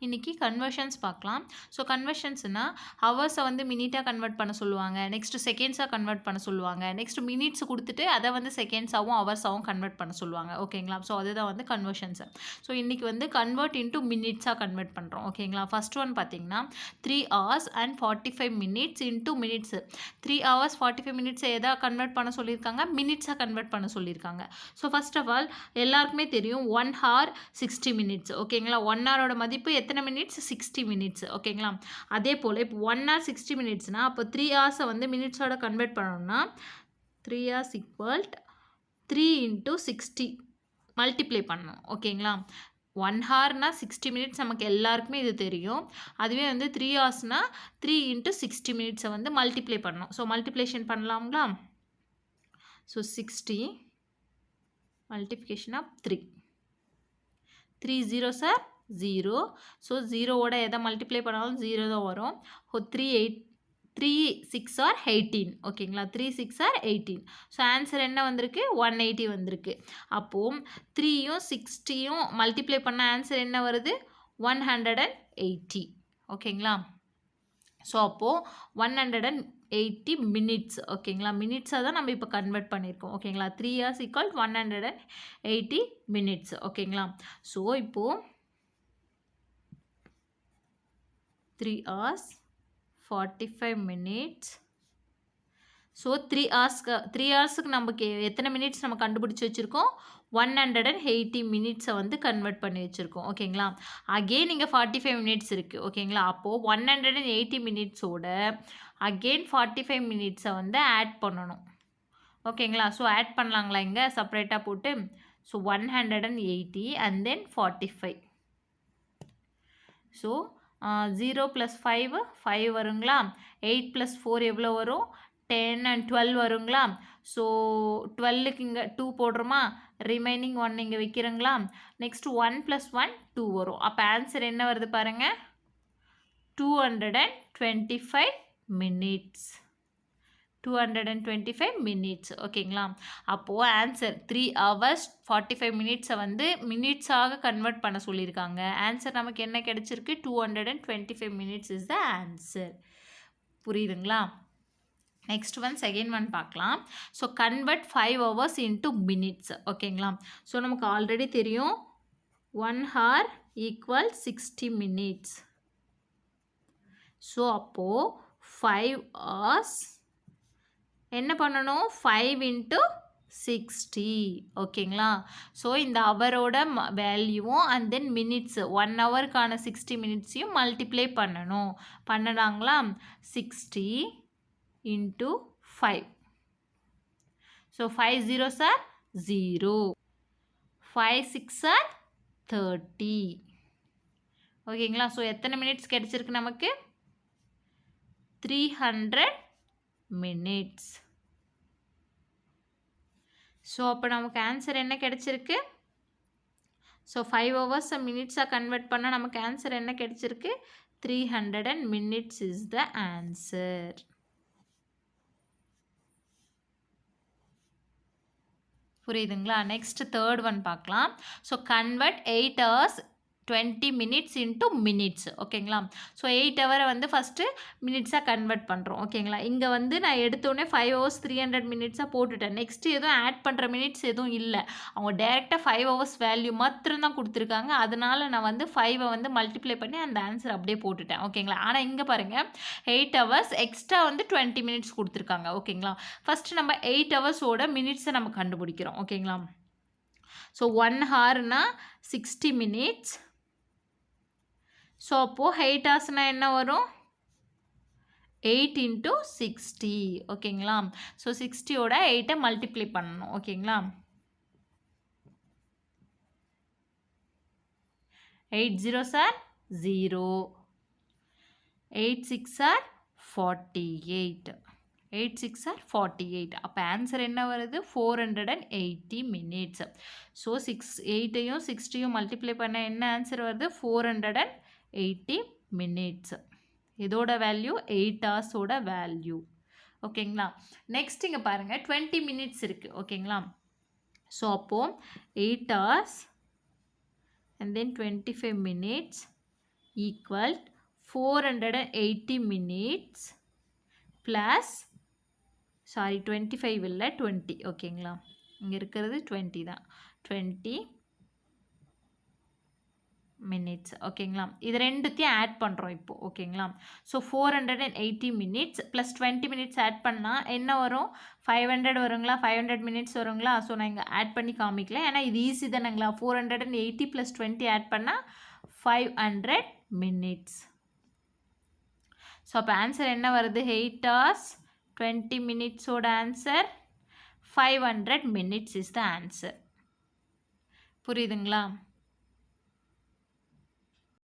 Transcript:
இன்னைக்கு கன்வர்ஷன்ஸ் பார்க்கலாம். ஸோ கன்வர்ஷன்ஸ்னா ஹவர்ஸை வந்து மினிட்டாக கன்வெர்ட் பண்ண சொல்லுவாங்க. நெக்ஸ்ட் செகண்ட்ஸாக கன்வெர்ட் பண்ண சொல்லுவாங்க. நெக்ஸ்ட் மினிட்ஸ் கொடுத்துட்டு அதை வந்து செகண்ட்ஸாகவும் ஹவர்ஸாகவும் கன்வெர்ட் பண்ண சொல்லுவாங்க. ஓகேங்களா? ஸோ அதுதான் வந்து கன்வர்ஷன்ஸ். ஸோ இன்னைக்கு வந்து கன்வெர்ட் இன்ட்டு மினிட்ஸாக கன்வெர்ட் பண்ணுறோம். ஓகேங்களா? ஃபர்ஸ்ட் ஒன் பார்த்தீங்கன்னா 3 hours and 45 minutes into minutes. 3 hours 45 minutes எதா கன்வெர்ட் பண்ண சொல்லியிருக்காங்க? மினிட்ஸாக கன்வெர்ட் பண்ண சொல்லியிருக்காங்க. ஸோ ஃபர்ஸ்ட் ஆஃப் ஆல் எல்லாருக்குமே தெரியும் 1 hour 60 minutes. ஓகேங்களா? 1 ஹவரோட மதிப்பு எத்தனை மினிட்ஸ்? 60 மினிட்ஸ். ஓகேங்களா? அதே போல் இப்போ 1 hour 60 மினிட்ஸ்னா அப்போ 3 ஹவர்ஸை வந்து மினிட்ஸோட கன்வெர்ட் பண்ணணும்னா 3 hours ஈக்குவல் 3 into 60 மல்டிப்ளை பண்ணணும். ஓகேங்களா? 1 ஹவர்னா 60 மினிட்ஸ் நமக்கு எல்லாருக்குமே இது தெரியும். அதுவே வந்து 3 ஹவர்ஸ்னா 3 into 60 மினிட்ஸை வந்து மல்டிப்ளை பண்ணணும். ஸோ மல்டிப்ளேஷன் பண்ணலாங்களா? So 60 multiplication of 3 3 zeros are 0. So ஜீரோவோட எதை மல்டிப்ளை பண்ணாலும் 0 தான் வரும். 3 6 are 18. ஓகேங்களா? 3 6 are 18. ஸோ ஆன்சர் என்ன வந்திருக்கு? 180 வந்திருக்கு. அப்போது 3யும் 60யும் மல்டிப்ளை பண்ண ஆன்சர் என்ன வருது? 180. ஓகேங்களா? ஸோ அப்போது 180 மினிட்ஸ். ஓகேங்களா? மினிட்ஸாக தான் நம்ம இப்போ கன்வெர்ட் பண்ணியிருக்கோம். ஓகேங்களா? 3 hours ஈக்குவல் 180 மினிட்ஸ். ஓகேங்களா? ஸோ இப்போது 3 hours 45 minutes. ஸோ 3 ஹவர்ஸுக்கு நமக்கு எத்தனை மினிட்ஸ் நம்ம கண்டுபிடிச்சி வச்சுருக்கோம்? 180 மினிட்ஸை வந்து கன்வெர்ட் பண்ணி வச்சுருக்கோம். ஓகேங்களா? அகெயின் இங்கே 45 மினிட்ஸ் இருக்குது. ஓகேங்களா? அப்போது 180 மினிட்ஸோட அகெயின் 45 மினிட்ஸை வந்து ஆட் பண்ணணும். ஓகேங்களா? ஸோ ஆட் பண்ணலாங்களா இங்கே செப்பரேட்டாக போட்டு? So 180 and then 45. ஸோ 0 + 5 வருங்களா? 8 + 4 எவ்வளோ வரும்? 10 and 12 வருங்களா? ஸோ 12க்கு இங்கே 2 போடுறோமா? ரிமைனிங் 1 இங்கே வைக்கிறங்களா? நெக்ஸ்ட் 1 + 1 2 வரும். அப்போ ஆன்சர் என்ன வருது பாருங்கள்? 225 மினிட்ஸ். 225 மினிட்ஸ். ஓகேங்களா? அப்போது ஆன்சர் 3 hours 45 மினிட்ஸை வந்து மினிட்ஸாக கன்வெர்ட் பண்ண சொல்லியிருக்காங்க. ஆன்சர் நமக்கு என்ன கிடைச்சிருக்கு? 225 மினிட்ஸ் இஸ் த ஆன்சர். புரியுதுங்களா? நெக்ஸ்ட் ஒன் செகண்ட் ஒன் பார்க்கலாம். So convert 5 hours into minutes. ஓகேங்களா? ஸோ நமக்கு ஆல்ரெடி தெரியும் 1 hour ஈக்குவல் 60 மினிட்ஸ். ஸோ அப்போது 5 hours என்ன பண்ணணும்? 5 into 60. ஓகேங்களா? ஸோ இந்த ஹவரோட வேல்யூவும் அண்ட் தென் மினிட்ஸ் 1 ஹவருக்கான 60 மினிட்ஸையும் மல்டிப்ளை பண்ணணும். பண்ணலாங்களா? 60 into 5. So 5 zeros are 0. 5 6 are 30. ஓகேங்களா? ஸோ எத்தனை மினிட்ஸ் கிடைச்சிருக்கு நமக்கு? 300 மினிட்ஸ். ஸோ அப்போ நமக்கு ஆன்சர் என்ன கிடைச்சிருக்கு? ஸோ 5 hours மினிட்ஸாக கன்வெர்ட் பண்ணால் நமக்கு ஆன்சர் என்ன கிடைச்சிருக்கு? 300 மினிட்ஸ் இஸ் த ஆன்சர். புரியுதுங்களா? நெக்ஸ்ட் தேர்ட் ஒன் பார்க்கலாம். So convert 8 hours 20 minutes into minutes. ஓகேங்களா? ஸோ 8 ஹவரை வந்து ஃபஸ்ட்டு மினிட்ஸாக கன்வெர்ட் பண்ணுறோம். ஓகேங்களா? இங்கே வந்து நான் எடுத்தோடனே 5 hours 300 மினிட்ஸாக போட்டுட்டேன். நெக்ஸ்ட்டு எதுவும் ஆட் பண்ணுற மினிட்ஸ் எதுவும் இல்லை. அவங்க டேரெக்டாக 5 hours வேல்யூ மாத்திரம் தான் கொடுத்துருக்காங்க. அதனால் நான் வந்து 5ஐ வந்து மல்டிப்ளை பண்ணி அந்த ஆன்சர் அப்படியே போட்டுட்டேன். ஓகேங்களா? ஆனால் இங்கே பாருங்கள் 8 hours எக்ஸ்ட்ரா வந்து 20 மினிட்ஸ் கொடுத்துருக்காங்க. ஓகேங்களா? ஃபஸ்ட்டு நம்ம 8 ஹவர்ஸோட மினிட்ஸை நம்ம கண்டுபிடிக்கிறோம். ஓகேங்களா? So 1 ஹவர்னா 60 minutes. ஸோ அப்போது 8 ஹவர்ஸ்னால் என்ன வரும்? 8 into 60. ஓகேங்களா? ஸோ 60யோட 8ஐ மல்டிப்ளை பண்ணணும். ஓகேங்களா? 8 zeros are 0. 8 6 are 48. 8 6 are 48. அப்போ ஆன்சர் என்ன வருது? 480 மினிட்ஸ். ஸோ 8ஐயும் 60யும் மல்டிப்ளை பண்ண என்ன ஆன்சர் வருது? 480 மினிட்ஸ். இதோட வேல்யூ 8 ஹவர்ஸோட வேல்யூ. ஓகேங்களா? நெக்ஸ்ட் இங்கே பாருங்கள் 20 மினிட்ஸ் இருக்குது. ஓகேங்களா? ஸோ அப்போது 8 hours and then 25 minutes equal 480 minutes plus 25 இல்லை 20 ஓகேங்களா, இங்கே இருக்கிறது 20 தான், 20 மினிட்ஸ் ஓகேங்களா. இது ரெண்டுத்தையும் ஆட் பண்ணுறோம் இப்போது ஓகேங்களா. So 480 minutes plus 20 minutes add பண்ணால் என்ன வரும், 500 வருங்களா, 500 மினிட்ஸ் வருங்களா. ஸோ நான் இங்கே ஆட் பண்ணி காமிக்கல, ஏன்னா இது ஈஸி தானேங்களா. 480 ப்ளஸ் 20 ஆட் பண்ணால் 500 மினிட்ஸ். ஸோ அப்போ ஆன்சர் என்ன வருது, 8 hours 20 மினிட்ஸோட answer 500 minutes is the answer. புரியுதுங்களா.